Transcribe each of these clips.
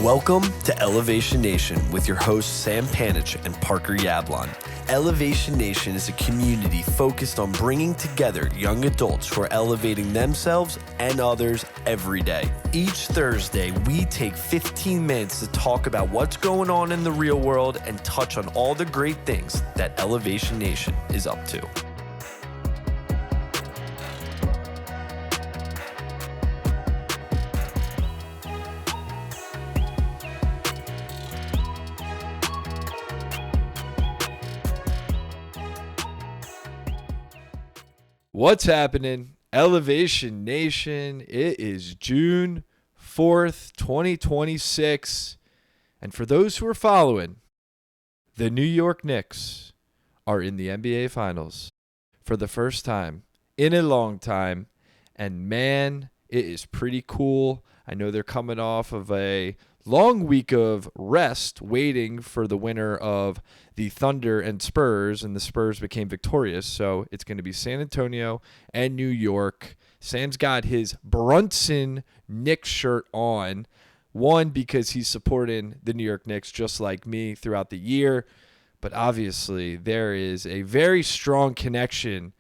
Welcome to Elevation Nation with your hosts Sam Panich and Parker Yablon. Elevation Nation is a community focused on bringing together young adults who are elevating themselves and others every day. Each Thursday, we take 15 minutes to talk about what's going on in the real world and touch on all the great things that Elevation Nation is up to. What's happening, Elevation Nation? It is June 4th, 2026. And for those who are following, the New York Knicks are in the NBA Finals for the first time in a long time. And man, it is pretty cool. I know they're coming off of a long week of rest waiting for the winner of the Thunder and Spurs, and the Spurs became victorious. So it's going to be San Antonio and New York. Sam's got his Brunson Knicks shirt on. One, because he's supporting the New York Knicks just like me throughout the year. But obviously there is a very strong connection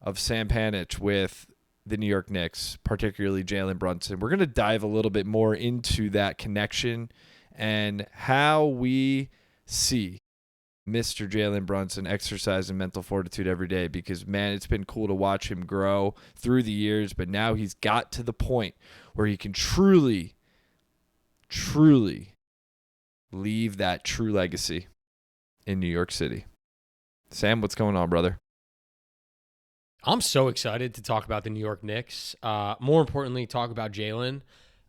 of Sam Panich with the New York Knicks, particularly Jalen Brunson. We're going to dive a little bit more into that connection and how we see Mr. Jalen Brunson exercising mental fortitude every day, because, man, it's been cool to watch him grow through the years, but now he's got to the point where he can truly leave that true legacy in New York City. Sam, what's going on, brother? I'm so excited to talk about the New York Knicks. More importantly, talk about Jalen.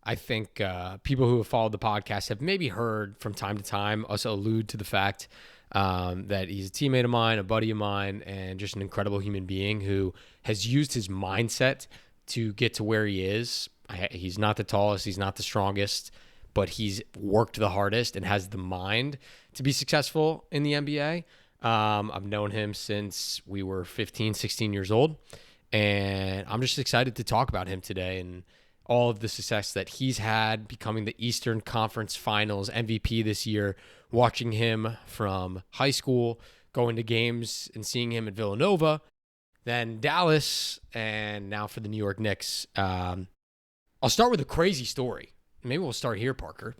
I think people who have followed the podcast have maybe heard from time to time us allude to the fact that he's a teammate of mine, a buddy of mine, and just an incredible human being who has used his mindset to get to where he is. He's not the tallest, he's not the strongest, but he's worked the hardest and has the mind to be successful in the NBA. I've known him since we were 15, 16 years old, and I'm just excited to talk about him today and all of the success that he's had, becoming the Eastern Conference Finals MVP this year, watching him from high school, going to games and seeing him at Villanova, then Dallas, and now for the New York Knicks. I'll start with a crazy story. Maybe we'll start here, Parker.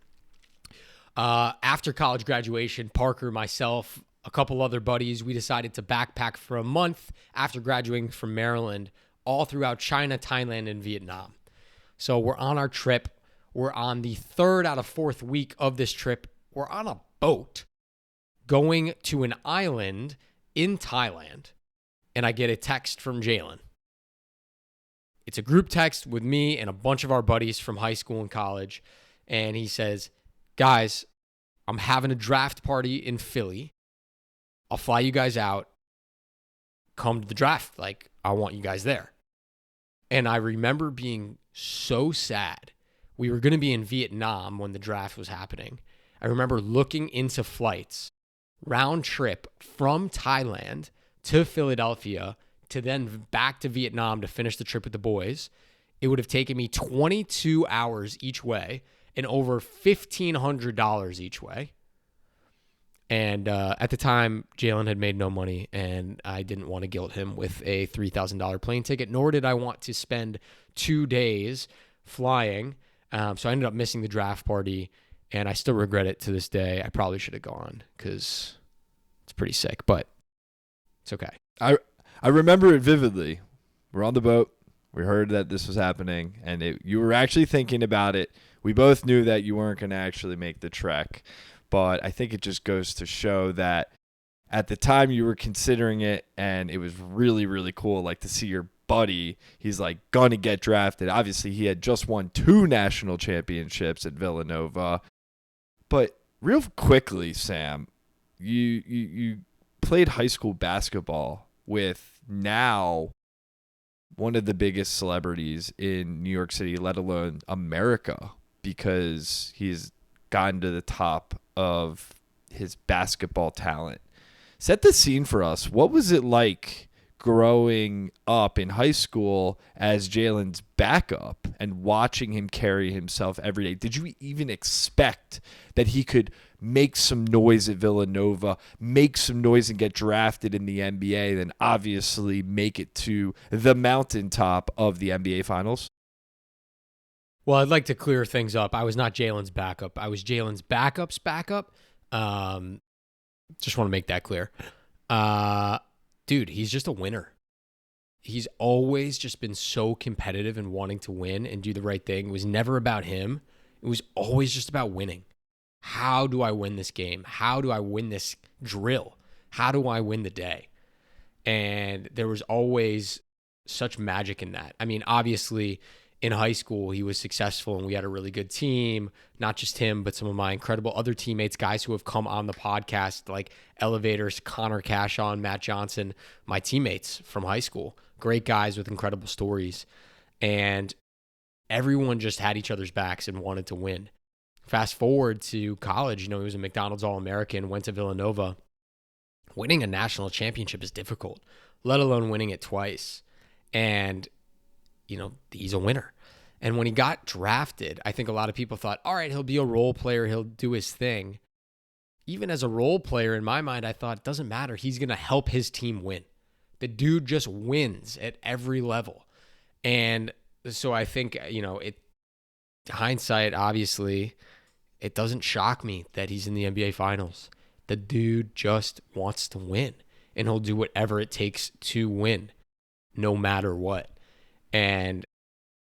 After college graduation, Parker, myself, a couple other buddies, we decided to backpack for a month after graduating from Maryland, all throughout China, Thailand, and Vietnam. So we're on our trip. We're on the third out of fourth week of this trip. We're on a boat going to an island in Thailand, and I get a text from Jalen. It's a group text with me and a bunch of our buddies from high school and college, and he says, "Guys, I'm having a draft party in Philly. I'll fly you guys out. Come to the draft. Like, I want you guys there." And I remember being so sad. We were going to be in Vietnam when the draft was happening. I remember looking into flights, round trip from Thailand to Philadelphia to then back to Vietnam to finish the trip with the boys. It would have taken me 22 hours each way and over $1,500 each way. And at the time, Jalen had made no money, and I didn't want to guilt him with a $3,000 plane ticket, nor did I want to spend 2 days flying. So I ended up missing the draft party, and I still regret it to this day. I probably should have gone because it's pretty sick, but it's okay. I remember it vividly. We're on the boat. We heard that this was happening, and you were actually thinking about it. We both knew that you weren't going to actually make the trek. But I think it just goes to show that at the time you were considering it, and it was really, really cool, like, to see your buddy. He's like gonna get drafted. Obviously, he had just won 2 national championships at Villanova. But real quickly, Sam, you played high school basketball with now one of the biggest celebrities in New York City, let alone America, because he's gotten to the top of his basketball talent. Set the scene for us. What was it like growing up in high school as Jalen's backup and watching him carry himself every day, did you even expect that he could make some noise at Villanova, make some noise and get drafted in the NBA, then obviously make it to the mountaintop of the NBA Finals? Well, I'd like to clear things up. I was not Jalen's backup. I was Jalen's backup's backup. Just want to make that clear. Dude, he's just a winner. He's always just been so competitive and wanting to win and do the right thing. It was never about him. It was always just about winning. How do I win this game? How do I win this drill? How do I win the day? And there was always such magic in that. I mean, obviously, in high school, he was successful and we had a really good team. Not just him, but some of my incredible other teammates, guys who have come on the podcast, like Elevators, Connor Cashon, Matt Johnson, my teammates from high school. Great guys with incredible stories. And everyone just had each other's backs and wanted to win. Fast forward to college, he was a McDonald's All-American, went to Villanova. Winning a national championship is difficult, let alone winning it twice. And he's a winner. And when he got drafted, I think a lot of people thought, all right, he'll be a role player. He'll do his thing. Even as a role player, in my mind, I thought, it doesn't matter. He's going to help his team win. The dude just wins at every level. And so I think, hindsight, obviously, it doesn't shock me that he's in the NBA Finals. The dude just wants to win. And he'll do whatever it takes to win, no matter what. And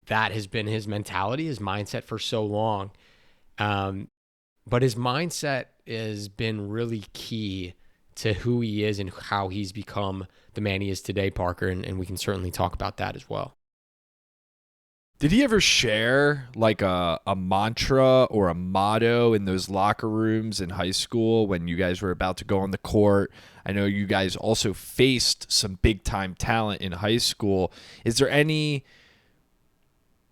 that has been his mentality, his mindset for so long. But his mindset has been really key to who he is and how he's become the man he is today, Parker, and we can certainly talk about that as well. Did he ever share like a mantra or a motto in those locker rooms in high school when you guys were about to go on the court? I know you guys also faced some big-time talent in high school. Is there any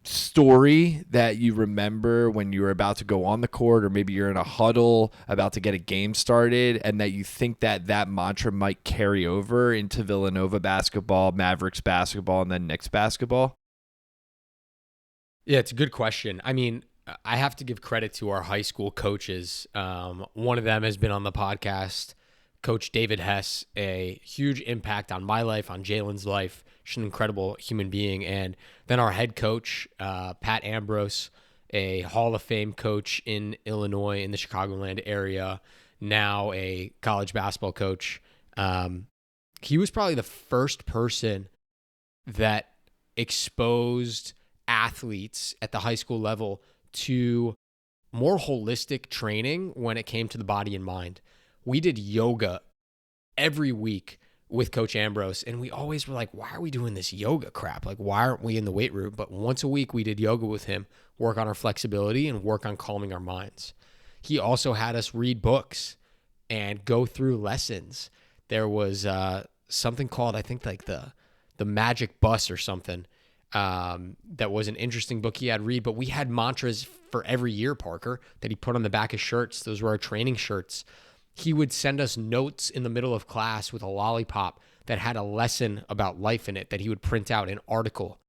story that you remember when you were about to go on the court, or maybe you're in a huddle about to get a game started, and that you think that mantra might carry over into Villanova basketball, Mavericks basketball, and then Knicks basketball? Yeah, it's a good question. I mean, I have to give credit to our high school coaches. One of them has been on the podcast, Coach David Hess, a huge impact on my life, on Jalen's life. Just an incredible human being. And then our head coach, Pat Ambrose, a Hall of Fame coach in Illinois, in the Chicagoland area, now a college basketball coach. He was probably the first person that exposed athletes at the high school level to more holistic training when it came to the body and mind. We did yoga every week with Coach Ambrose, and we always were like, why are we doing this yoga crap? Like, why aren't we in the weight room? But once a week we did yoga with him, work on our flexibility and work on calming our minds. He also had us read books and go through lessons. There was something called, I think, like the Magic Bus or something. That was an interesting book he had read, but we had mantras for every year, Parker, that he put on the back of shirts. Those were our training shirts. He would send us notes in the middle of class with a lollipop that had a lesson about life in it that he would print out, an article,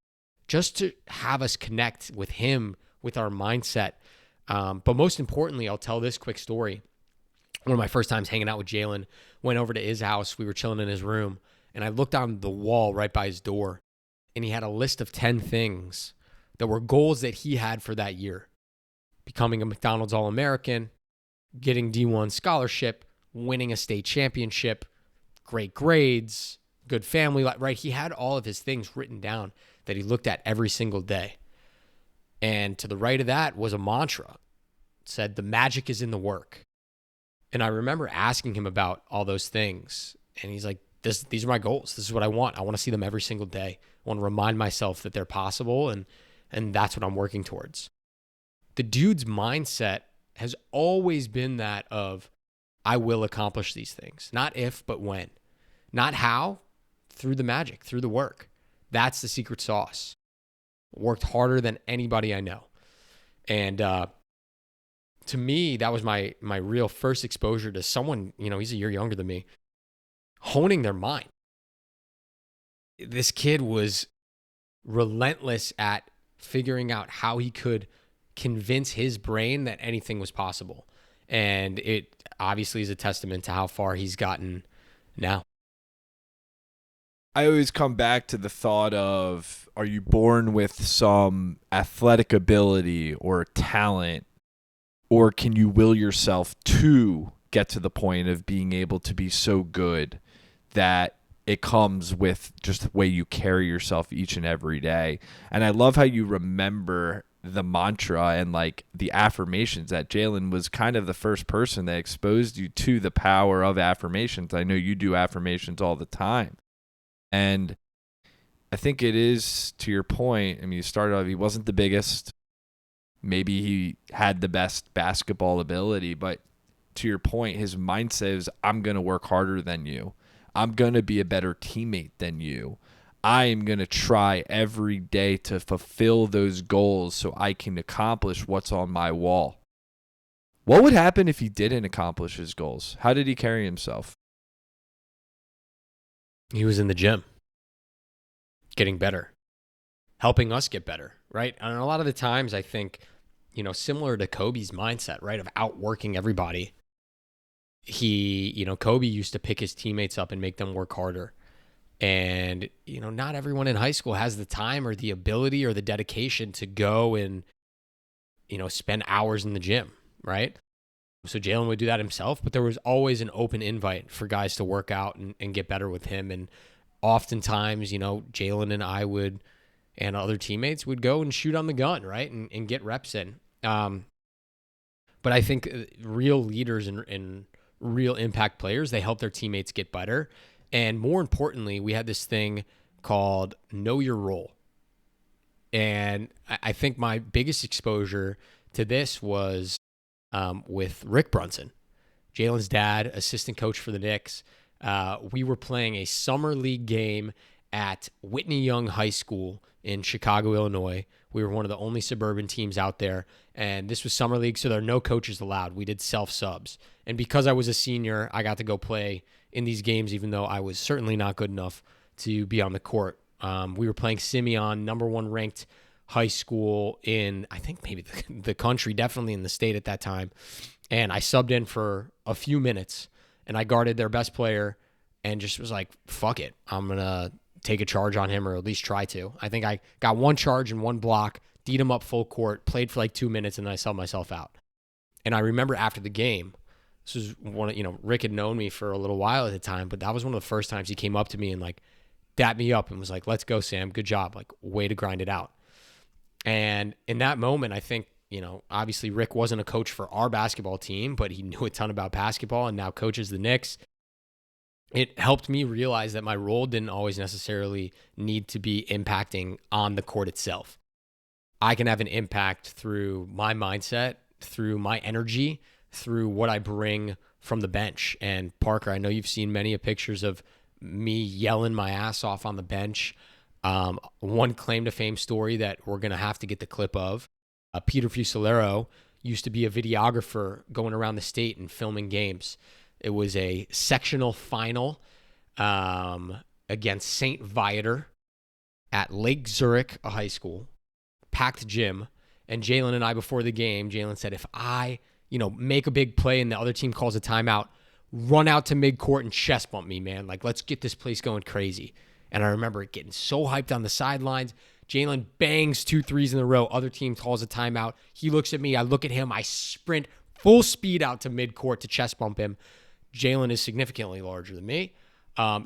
just to have us connect with him, with our mindset. But most importantly, I'll tell this quick story. One of my first times hanging out with Jalen, went over to his house. We were chilling in his room, and I looked on the wall right by his door, and he had a list of 10 things that were goals that he had for that year. Becoming a McDonald's All-American, getting D1 scholarship, winning a state championship, great grades, good family life, right? He had all of his things written down that he looked at every single day. And to the right of that was a mantra. It said, the magic is in the work. And I remember asking him about all those things. And he's like, these are my goals. This is what I want. I want to see them every single day. I want to remind myself that they're possible, and that's what I'm working towards. The dude's mindset has always been that of, I will accomplish these things. Not if, but when. Not how, through the magic, through the work. That's the secret sauce. Worked harder than anybody I know. And to me, that was my real first exposure to someone, he's a year younger than me, honing their mind. this kid was relentless at figuring out how he could convince his brain that anything was possible. And it obviously is a testament to how far he's gotten now. I always come back to the thought of, are you born with some athletic ability or talent, or can you will yourself to get to the point of being able to be so good that it comes with just the way you carry yourself each and every day? And I love how you remember the mantra and like the affirmations that Jalen was kind of the first person that exposed you to the power of affirmations. I know you do affirmations all the time. And I think it is, to your point, I mean, you started off, he wasn't the biggest. Maybe he had the best basketball ability, but to your point, his mindset is, I'm going to work harder than you. I'm going to be a better teammate than you. I am going to try every day to fulfill those goals so I can accomplish what's on my wall. What would happen if he didn't accomplish his goals? How did he carry himself? He was in the gym, getting better, helping us get better, right? And a lot of the times I think, similar to Kobe's mindset, right, of outworking everybody, Kobe used to pick his teammates up and make them work harder. And, not everyone in high school has the time or the ability or the dedication to go and, spend hours in the gym, right? So Jalen would do that himself, but there was always an open invite for guys to work out and get better with him. And oftentimes, Jalen and I would, and other teammates would go and shoot on the gun, right? And get reps in. But I think real leaders and real impact players, they help their teammates get better. And more importantly, we had this thing called Know Your Role. And I think my biggest exposure to this was with Rick Brunson, Jalen's dad, assistant coach for the Knicks. We were playing a summer league game at Whitney Young High School in Chicago, Illinois. We were one of the only suburban teams out there, and this was summer league, so there are no coaches allowed. We did self-subs. And because I was a senior, I got to go play in these games, even though I was certainly not good enough to be on the court. We were playing Simeon, number 1 ranked high school in, I think maybe the country, definitely in the state at that time. And I subbed in for a few minutes, and I guarded their best player and just was like, fuck it. I'm going to take a charge on him, or at least try to. I think I got 1 charge and 1 block, D'd him up full court, played for like 2 minutes, and then I subbed myself out. And I remember after the game, this was one of, Rick had known me for a little while at the time, but that was one of the first times he came up to me and like dapped me up and was like, let's go, Sam. Good job. Like, way to grind it out. And in that moment, I think, obviously Rick wasn't a coach for our basketball team, but he knew a ton about basketball and now coaches the Knicks. It helped me realize that my role didn't always necessarily need to be impacting on the court itself. I can have an impact through my mindset, through my energy, through what I bring from the bench. And Parker, I know you've seen many pictures of me yelling my ass off on the bench. One claim to fame story that we're going to have to get the clip of. Peter Fusilero used to be a videographer going around the state and filming games. It was a sectional final against St. Viator at Lake Zurich, a high school, packed gym. And Jalen and I, before the game, Jalen said, if I, make a big play and the other team calls a timeout, run out to midcourt and chest bump me, man. Like, let's get this place going crazy. And I remember it getting so hyped on the sidelines. Jalen bangs 2 threes in a row. Other team calls a timeout. He looks at me. I look at him. I sprint full speed out to midcourt to chest bump him. Jalen is significantly larger than me.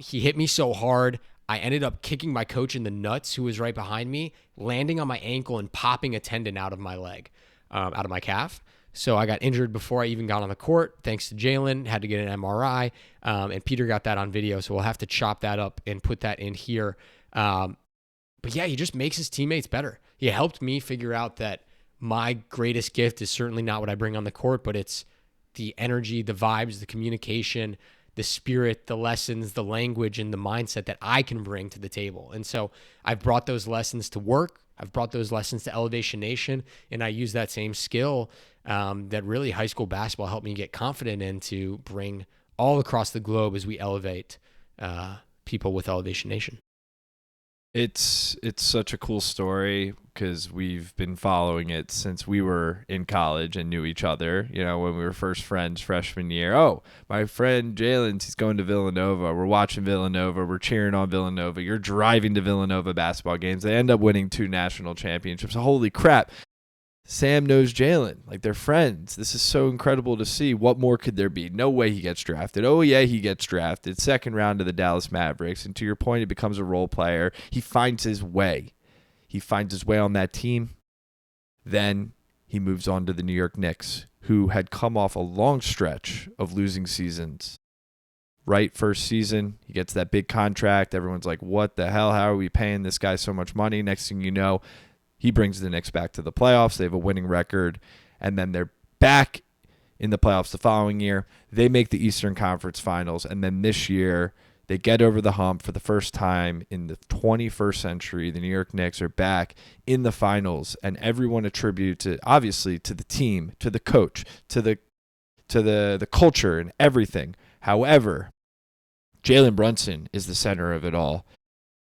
He hit me so hard, I ended up kicking my coach in the nuts, who was right behind me, landing on my ankle and popping a tendon out of my leg, out of my calf. So I got injured before I even got on the court, thanks to Jalen. Had to get an MRI, and Peter got that on video, so we'll have to chop that up and put that in here. But yeah, he just makes his teammates better. He helped me figure out that my greatest gift is certainly not what I bring on the court, but it's the energy, the vibes, the communication, the spirit, the lessons, the language, and the mindset that I can bring to the table. And so I've brought those lessons to work. I've brought those lessons to Elevation Nation, and I use that same skill that really high school basketball helped me get confident in to bring all across the globe as we elevate people with Elevation Nation. It's such a cool story because we've been following it since we were in college and knew each other. You know, when we were first friends freshman year. Oh, my friend Jalen, he's going to Villanova. We're watching Villanova. We're cheering on Villanova. You're driving to Villanova basketball games. They end up winning 2 national championships. Holy crap. Sam knows Jalen. Like, they're friends. This is so incredible to see. What more could there be? No way he gets drafted. Oh, yeah, he gets drafted. Second round to the Dallas Mavericks. And to your point, he becomes a role player. He finds his way. He finds his way on that team. Then he moves on to the New York Knicks, who had come off a long stretch of losing seasons. Right, first season, he gets that big contract. Everyone's like, what the hell? How are we paying this guy so much money? Next thing you know, he brings the Knicks back to the playoffs. They have a winning record, and then they're back in the playoffs the following year. They make the Eastern Conference Finals, and then this year they get over the hump for the first time in the 21st century. The New York Knicks are back in the finals, and everyone attributes it, obviously, to the team, to the coach, to the culture and everything. However, Jalen Brunson is the center of it all.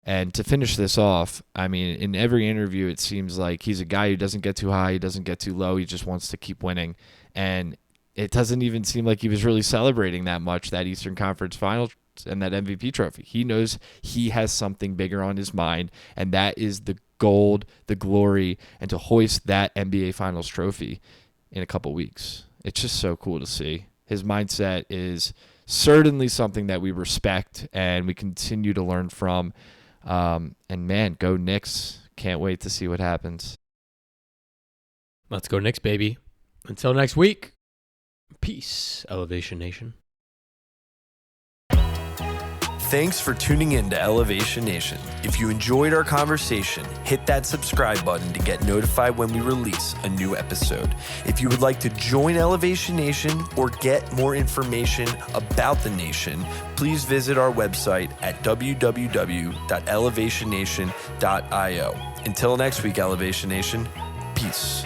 And to finish this off, I mean, in every interview, it seems like he's a guy who doesn't get too high, he doesn't get too low, he just wants to keep winning. And it doesn't even seem like he was really celebrating that much, that Eastern Conference Finals and that MVP trophy. He knows he has something bigger on his mind, and that is the gold, the glory, and to hoist that NBA Finals trophy in a couple weeks. It's just so cool to see. His mindset is certainly something that we respect and we continue to learn from. And man, go Knicks. Can't wait to see what happens. Let's go Knicks, baby. Until next week, peace, Elevation Nation. Thanks for tuning in to Elevation Nation. If you enjoyed our conversation, hit that subscribe button to get notified when we release a new episode. If you would like to join Elevation Nation or get more information about the nation, please visit our website at www.elevationnation.io. Until next week, Elevation Nation, peace.